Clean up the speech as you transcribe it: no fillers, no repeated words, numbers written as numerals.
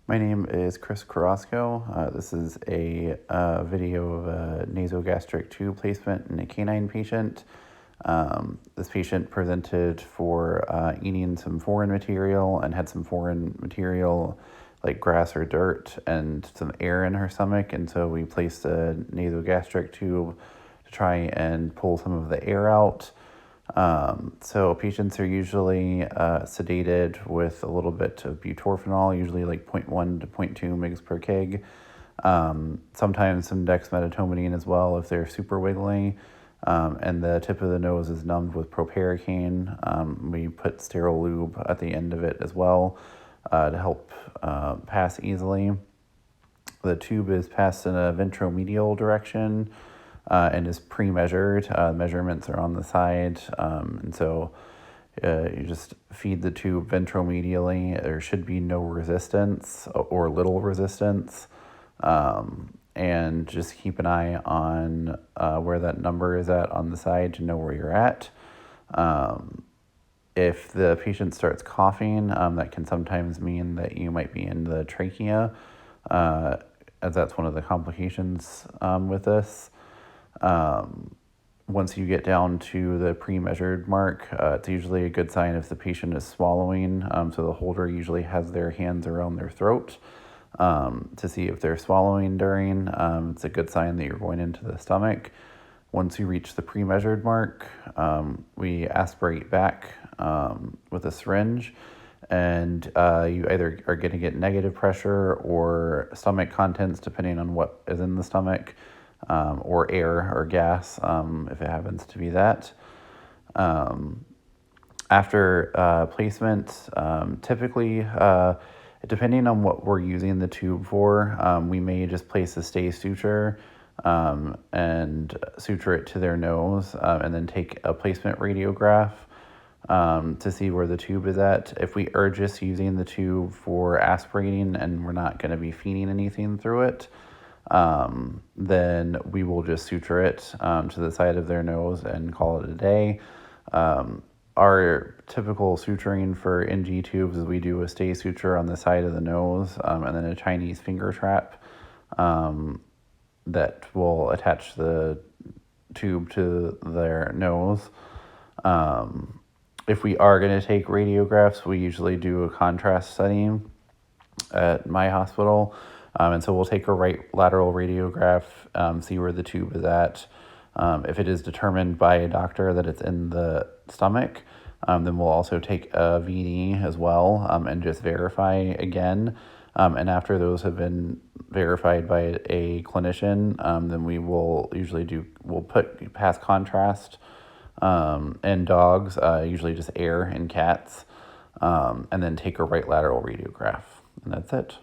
My name is Chris Carrasco. This is a video of a nasogastric tube placement in a canine patient. This patient presented for eating some foreign material and had some foreign material like grass or dirt and some air in her stomach, and so we placed a nasogastric tube to try and pull some of the air out. So patients are usually sedated with a little bit of butorphanol, usually like 0.1 to 0.2 mg per kg. Sometimes some dexmedetomidine as well if they're super wiggly. And the tip of the nose is numbed with proparacaine. We put sterile lube at the end of it as well to help pass easily. The tube is passed in a ventromedial direction. And is pre-measured. Measurements are on the side, and so you just feed the tube ventromedially. There should be no resistance or little resistance, and just keep an eye on where that number is at on the side to know where you're at. If the patient starts coughing, that can sometimes mean that you might be in the trachea, as that's one of the complications with this. Once you get down to the pre-measured mark, it's usually a good sign if the patient is swallowing. So the holder usually has their hands around their throat to see if they're swallowing during. It's a good sign that you're going into the stomach. Once you reach the pre-measured mark, we aspirate back with a syringe, and you either are going to get negative pressure or stomach contents depending on what is in the stomach. Or air or gas, if it happens to be that. After placement, typically, depending on what we're using the tube for, we may just place a stay suture and suture it to their nose, and then take a placement radiograph to see where the tube is at. If we are just using the tube for aspirating and we're not going to be feeding anything through it, then we will just suture it to the side of their nose and call it a day. Our typical suturing for NG tubes is we do a stay suture on the side of the nose, and then a Chinese finger trap that will attach the tube to their nose. If we are going to take radiographs, we usually do a contrast study at my hospital. And so we'll take a right lateral radiograph, see where the tube is at. If it is determined by a doctor that it's in the stomach, then we'll also take a VD as well, and just verify again. And after those have been verified by a clinician, then we will usually we'll pass contrast in dogs, usually just air in cats, and then take a right lateral radiograph. And that's it.